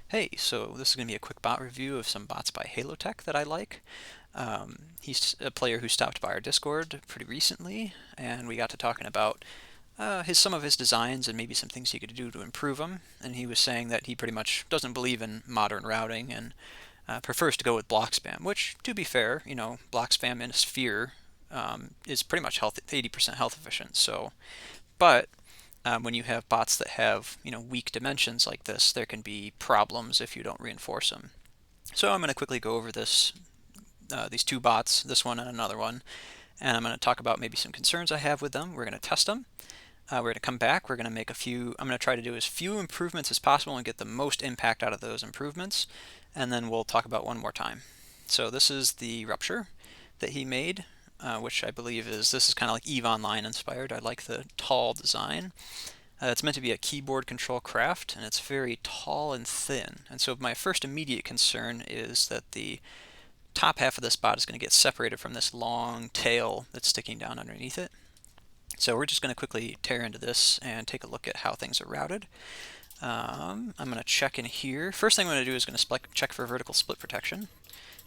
Hey, so this is going to be a quick bot review of some bots by Halotech that I like. He's a player who stopped by our Discord pretty recently, and we got to talking about some of his designs and maybe some things he could do to improve them. And he was saying that he pretty much doesn't believe in modern routing and prefers to go with block spam, which, to be fair, block spam in a sphere is pretty much 80% health efficient. So, but when you have bots that have weak dimensions like this, there can be problems if you don't reinforce them. So I'm going to quickly go over these two bots, this one and another one, and I'm going to talk about maybe some concerns I have with them. We're going to test them. We're going to come back. We're going to make a few. I'm going to try to do as few improvements as possible and get the most impact out of those improvements, and then we'll talk about one more time. So this is the Rupture that he made, which I believe this is kind of like EVE Online inspired. I like the tall design. It's meant to be a keyboard control craft, and it's very tall and thin. And so my first immediate concern is that the top half of this bot is going to get separated from this long tail that's sticking down underneath it. So we're just going to quickly tear into this and take a look at how things are routed. I'm going to check in here. First thing I'm going to do is going to check for vertical split protection.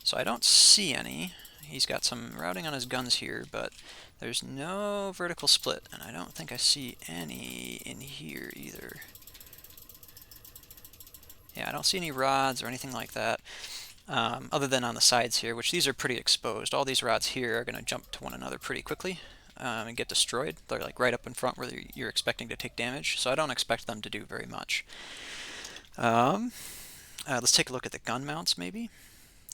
So I don't see any. He's got some routing on his guns here, but there's no vertical split, and I don't think I see any in here either. Yeah, I don't see any rods or anything like that, other than on the sides here, which these are pretty exposed. All these rods here are going to jump to one another pretty quickly and get destroyed. They're like right up in front where you're expecting to take damage, so I don't expect them to do very much. Let's take a look at the gun mounts maybe.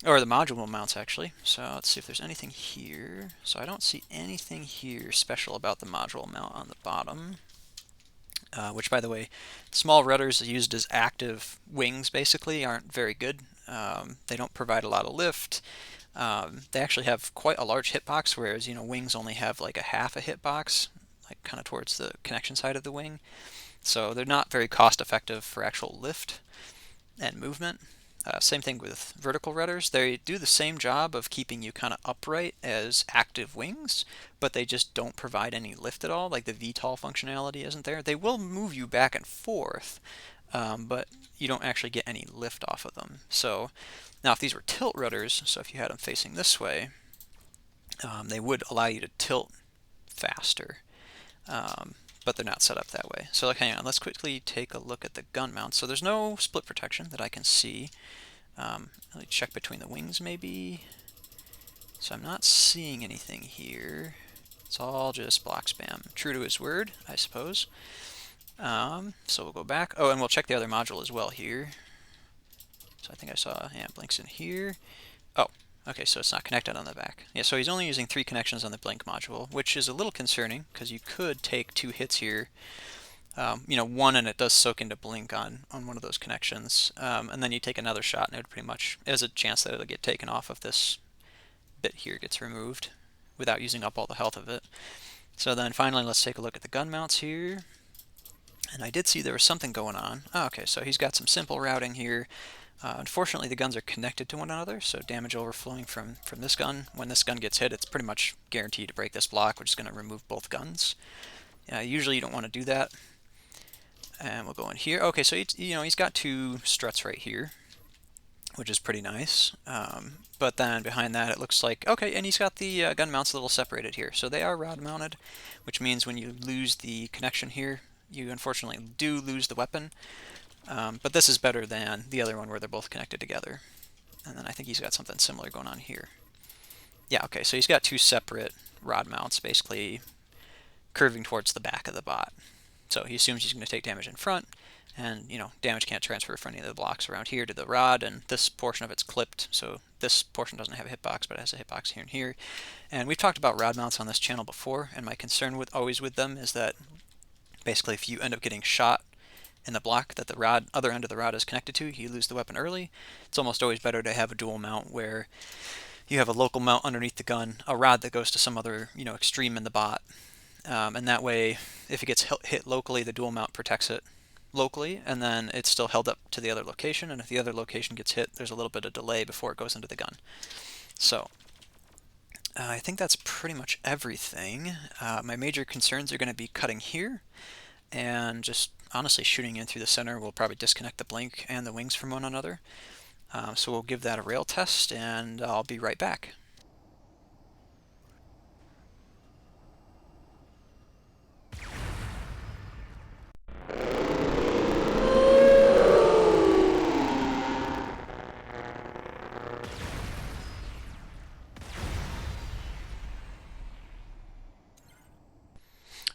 Or the module mounts, actually. So let's see if there's anything here. So I don't see anything here special about the module mount on the bottom. Which, by the way, small rudders used as active wings, basically, aren't very good. They don't provide a lot of lift. They actually have quite a large hitbox, whereas, wings only have like a half a hitbox, like kind of towards the connection side of the wing. So they're not very cost effective for actual lift and movement. Same thing with vertical rudders. They do the same job of keeping you kind of upright as active wings, but they just don't provide any lift at all. Like the VTOL functionality isn't there. They will move you back and forth, but you don't actually get any lift off of them. So now if these were tilt rudders, so if you had them facing this way, they would allow you to tilt faster. But they're not set up that way. So hang on, let's quickly take a look at the gun mount. So there's no split protection that I can see. Let me check between the wings maybe. So I'm not seeing anything here. It's all just block spam. True to his word, I suppose. So we'll go back. Oh, and we'll check the other module as well here. So I think I saw, yeah, blinks in here. Oh, okay, so it's not connected on the back. Yeah, so he's only using 3 connections on the blink module, which is a little concerning because you could take 2 hits here. One and it does soak into blink on one of those connections, and then you take another shot and it pretty much has a chance that it'll get taken off if this bit here gets removed without using up all the health of it. So then finally let's take a look at the gun mounts here. And I did see there was something going on. Oh, okay, so he's got some simple routing here. Unfortunately, the guns are connected to one another, so damage overflowing from this gun. When this gun gets hit, it's pretty much guaranteed to break this block, which is going to remove both guns. Usually you don't want to do that. And we'll go in here. Okay, so he's got 2 struts right here, which is pretty nice. But then behind that, it looks like, okay, and he's got the gun mounts a little separated here. So they are rod mounted, which means when you lose the connection here, you unfortunately do lose the weapon. But this is better than the other one where they're both connected together. And then I think he's got something similar going on here. Yeah, okay, so he's got 2 separate rod mounts, basically curving towards the back of the bot. So he assumes he's going to take damage in front, and damage can't transfer from any of the blocks around here to the rod, and this portion of it's clipped, so this portion doesn't have a hitbox, but it has a hitbox here and here. And we've talked about rod mounts on this channel before, and my concern always with them is that basically if you end up getting shot in the block that the other end of the rod is connected to, you lose the weapon early. It's almost always better to have a dual mount where you have a local mount underneath the gun, a rod that goes to some other extreme in the bot. And that way, if it gets hit locally, the dual mount protects it locally, and then it's still held up to the other location, and if the other location gets hit, there's a little bit of delay before it goes into the gun. So, I think that's pretty much everything. My major concerns are going to be cutting here, and just honestly, shooting in through the center will probably disconnect the blink and the wings from one another. So we'll give that a rail test, and I'll be right back.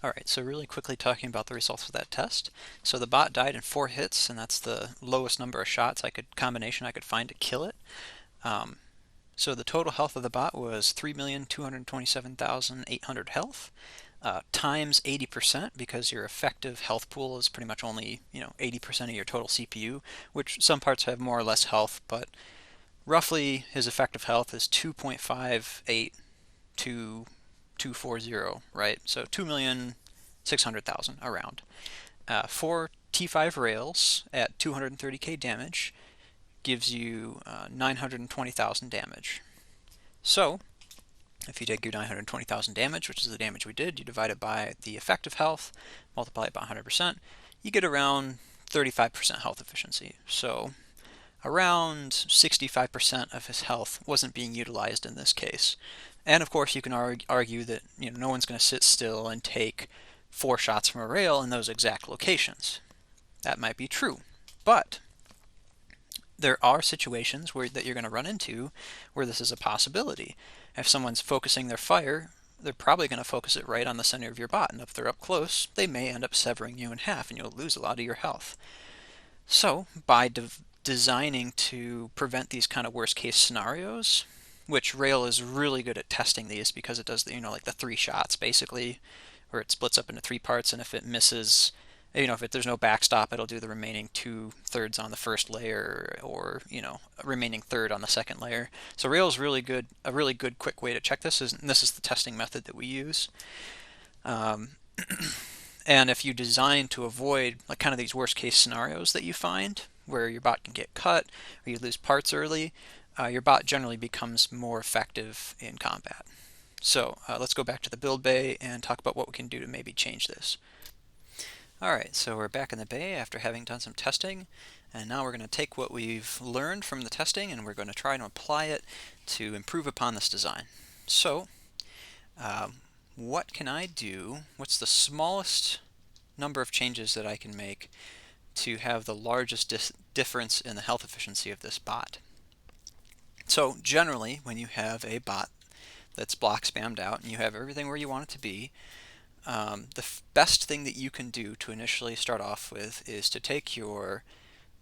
Alright, so really quickly talking about the results of that test. So the bot died in 4 hits, and that's the lowest number of shots combination I could find to kill it. So the total health of the bot was 3,227,800 health, times 80%, because your effective health pool is pretty much only 80% of your total CPU, which some parts have more or less health, but roughly his effective health is 2.58 to 240, right? So 2,600,000 around. 4 T5 rails at 230k damage gives you 920,000 damage. So if you take your 920,000 damage, which is the damage we did, you divide it by the effective health, multiply it by 100%, you get around 35% health efficiency. So around 65% of his health wasn't being utilized in this case. And of course, you can argue that no one's going to sit still and take 4 shots from a rail in those exact locations. That might be true, but there are situations that you're going to run into where this is a possibility. If someone's focusing their fire, they're probably going to focus it right on the center of your bot, and if they're up close, they may end up severing you in half, and you'll lose a lot of your health. So, by designing to prevent these kind of worst case scenarios, which Rail is really good at testing these because it does like the 3 shots basically, where it splits up into 3 parts, and if it misses, if there's no backstop, it'll do the remaining 2/3 on the first layer, or a remaining third on the second layer. So Rail is really good, a really good quick way to check this, and this is the testing method that we use. And if you design to avoid kind of these worst case scenarios that you find, where your bot can get cut or you lose parts early, your bot generally becomes more effective in combat. So let's go back to the build bay and talk about what we can do to maybe change this. Alright, so we're back in the bay after having done some testing, and now we're going to take what we've learned from the testing and we're going to try and apply it to improve upon this design. So, what can I do? What's the smallest number of changes that I can make to have the largest difference in the health efficiency of this bot? So generally, when you have a bot that's block spammed out and you have everything where you want it to be, the best thing that you can do to initially start off with is to take your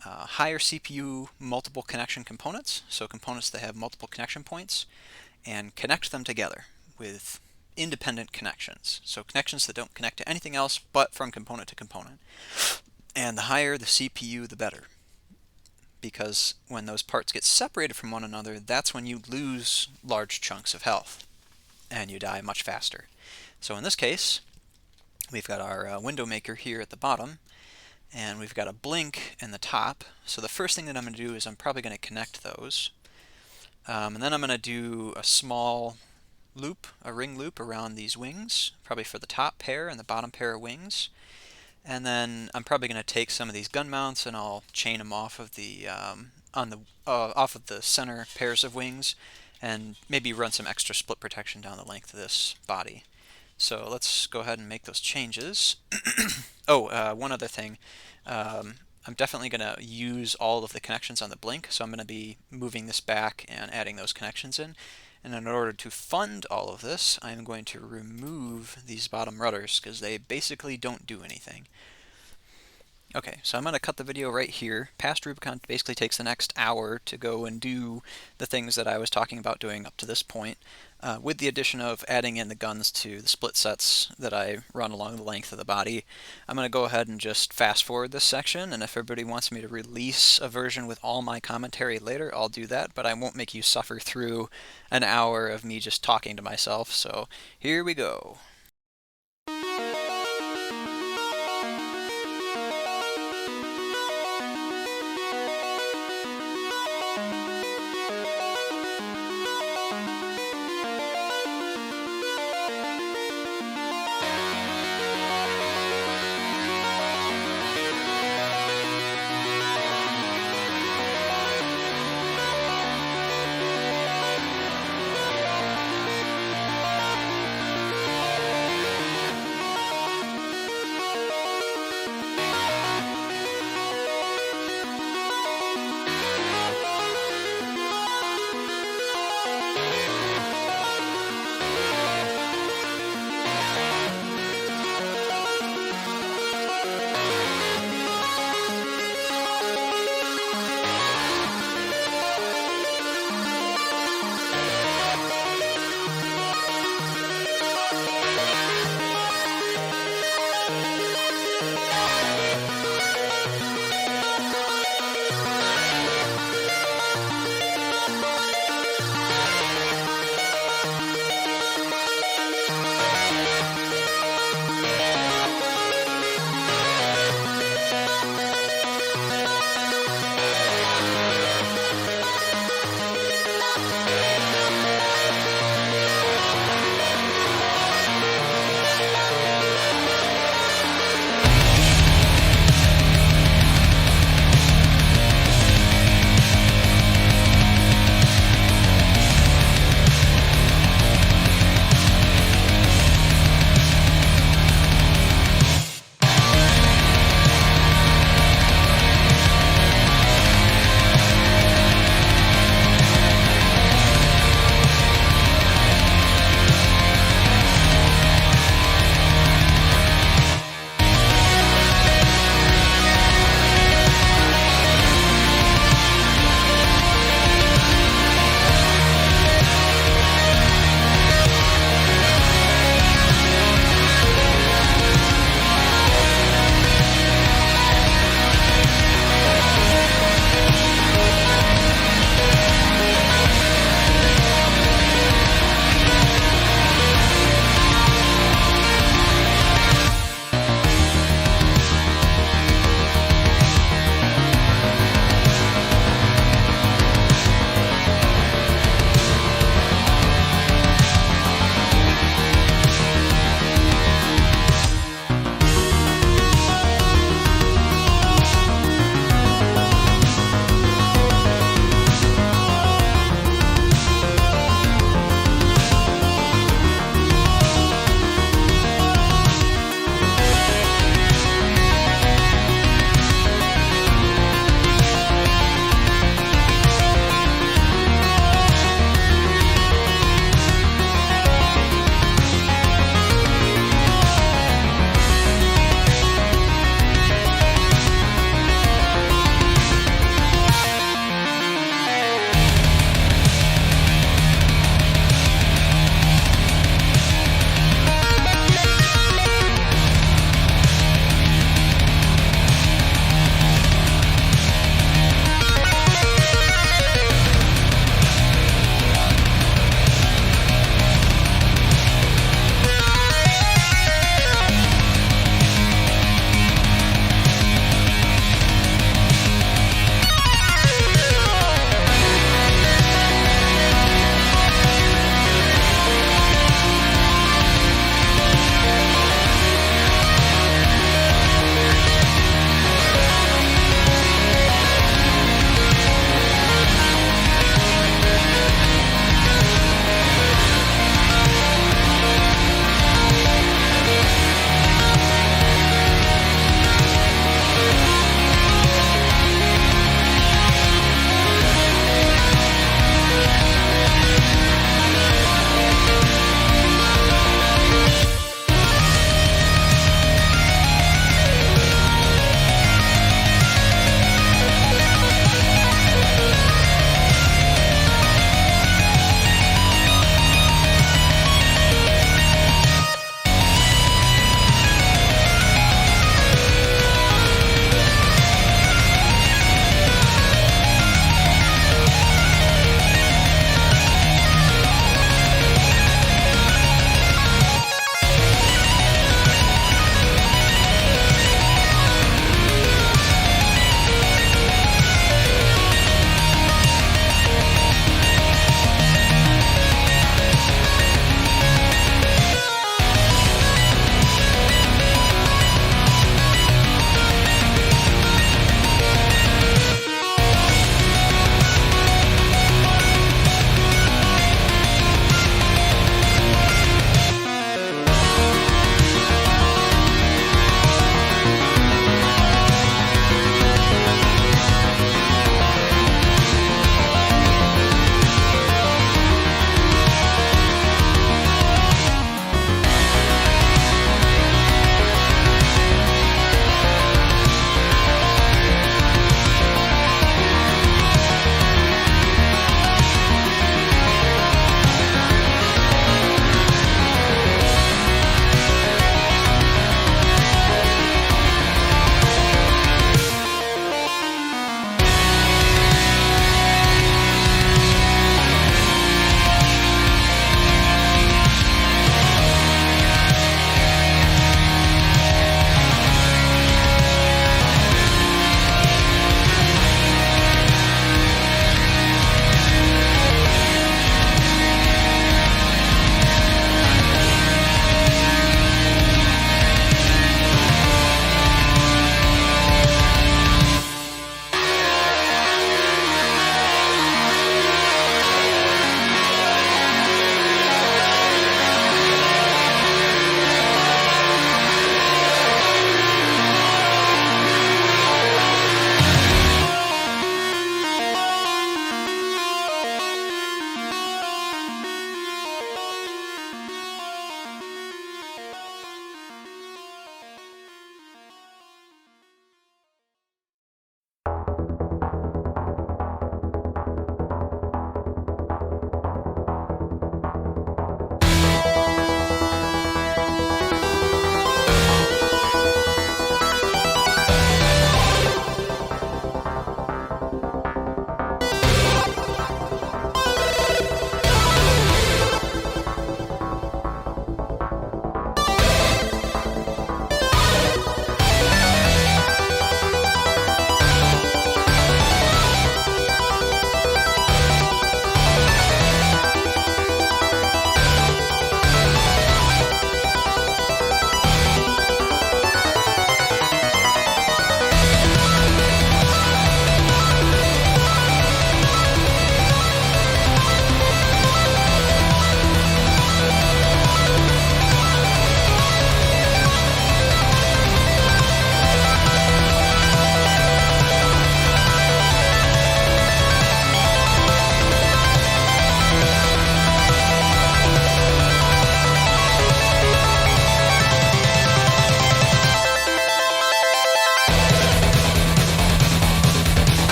higher CPU multiple connection components, so components that have multiple connection points, and connect them together with independent connections, so connections that don't connect to anything else but from component to component. And the higher the CPU, the better, because when those parts get separated from one another, that's when you lose large chunks of health and you die much faster. So in this case, we've got our window maker here at the bottom, and we've got a blink in the top. So the first thing that I'm going to do is I'm probably going to connect those, and then I'm going to do a small loop, a ring loop around these wings, probably for the top pair and the bottom pair of wings. And then I'm probably going to take some of these gun mounts and I'll chain them off of the off of the center pairs of wings, and maybe run some extra split protection down the length of this body. So let's go ahead and make those changes. Oh, one other thing. I'm definitely going to use all of the connections on the blink, so I'm going to be moving this back and adding those connections in. And in order to fund all of this, I'm going to remove these bottom rudders because they basically don't do anything. Okay, so I'm going to cut the video right here. Past Rubicon basically takes the next hour to go and do the things that I was talking about doing up to this point, with the addition of adding in the guns to the split sets that I run along the length of the body. I'm going to go ahead and just fast forward this section, and if everybody wants me to release a version with all my commentary later, I'll do that, but I won't make you suffer through an hour of me just talking to myself, so here we go.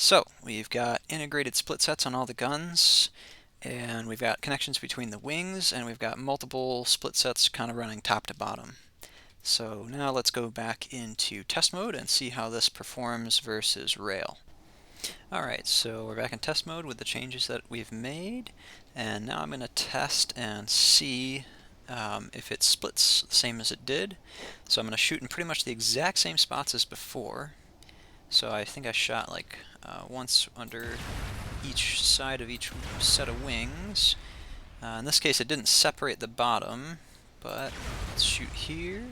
So we've got integrated split sets on all the guns, and we've got connections between the wings, and we've got multiple split sets kind of running top to bottom. So now let's go back into test mode and see how this performs versus rail. Alright, so we're back in test mode with the changes that we've made, and now I'm going to test and see if it splits the same as it did. So I'm going to shoot in pretty much the exact same spots as before. So I think I shot like once under each side of each set of wings. In this case it didn't separate the bottom, but let's shoot here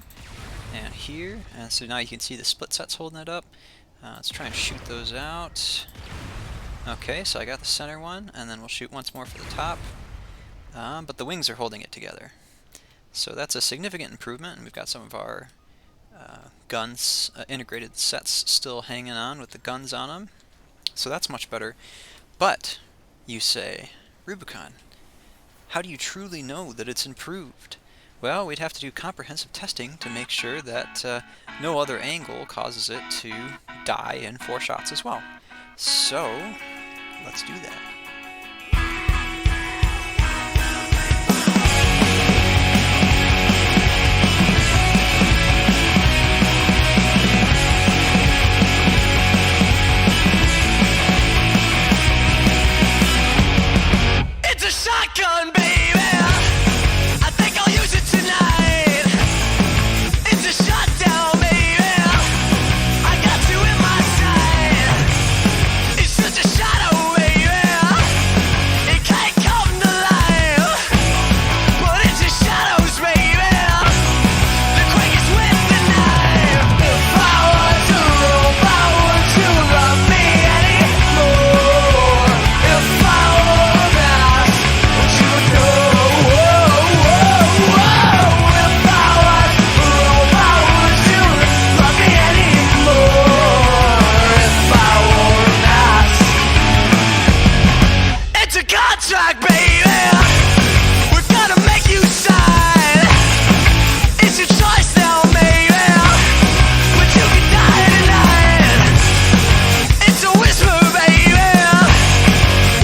and here, and so now you can see the split sets holding it up. Let's try and shoot those out. Okay, so I got the center one, and then we'll shoot once more for the top, but the wings are holding it together. So that's a significant improvement, and we've got some of our guns, integrated sets still hanging on with the guns on them. So that's much better. But, you say, Rubicon, how do you truly know that it's improved? Well, we'd have to do comprehensive testing to make sure that no other angle causes it to die in 4 shots as well. So, let's do that. It's a shotgun, baby. I think I'll use it tonight. It's a shutdown, baby. I got you in my sight. It's such a shadow, baby. It can't come to life. But it's the shadows, baby. The quickest with the knife. If I were to rope, I would you love me anymore. If I were that, would you know? If I was rope, I would you love me anymore. If I were that. It's a contract, baby. We're gonna make you sign. It's your choice now, baby. But you can die tonight. It's a whisper, baby.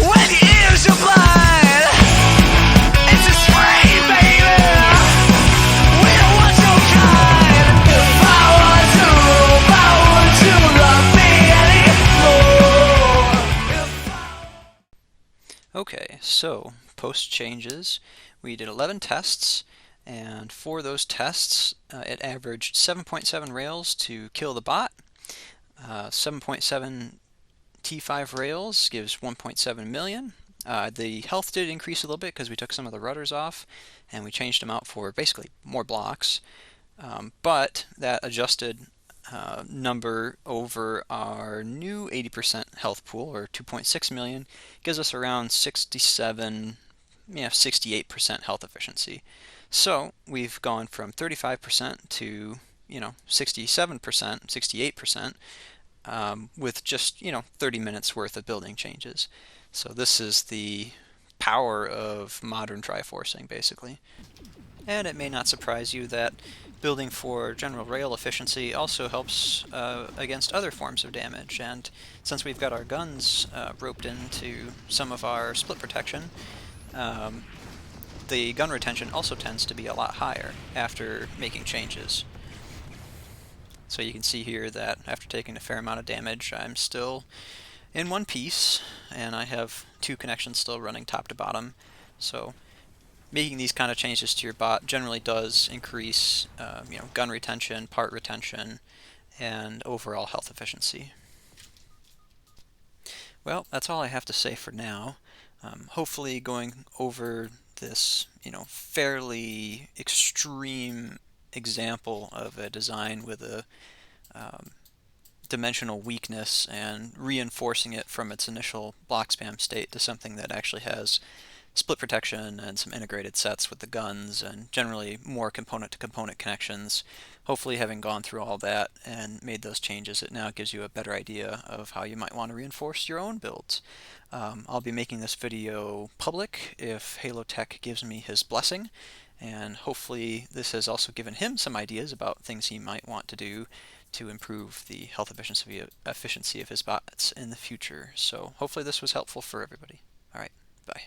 When your ears are blind. It's a scream, baby. We don't want your kind. If I was a rope, I would you love me anymore. Okay, so post changes, we did 11 tests, and for those tests it averaged 7.7 rails to kill the bot. 7.7 T5 rails gives 1.7 million. The health did increase a little bit because we took some of the rudders off and we changed them out for basically more blocks, but that adjusted number over our new 80% health pool, or 2.6 million, gives us around 68% health efficiency. So we've gone from 35% to 67%, 68%, with just 30 minutes worth of building changes. So this is the power of modern triforcing, basically. And it may not surprise you that building for general rail efficiency also helps against other forms of damage, and since we've got our guns roped into some of our split protection, the gun retention also tends to be a lot higher after making changes. So you can see here that after taking a fair amount of damage, I'm still in one piece, and I have 2 connections still running top to bottom. So making these kind of changes to your bot generally does increase gun retention, part retention, and overall health efficiency. Well, that's all I have to say for now. Hopefully going over this fairly extreme example of a design with a dimensional weakness and reinforcing it from its initial block spam state to something that actually has split protection and some integrated sets with the guns and generally more component-to-component connections. Hopefully, having gone through all that and made those changes, it now gives you a better idea of how you might want to reinforce your own builds. I'll be making this video public if Halotech gives me his blessing, and hopefully this has also given him some ideas about things he might want to do to improve the health efficiency of his bots in the future. So hopefully this was helpful for everybody. All right, bye.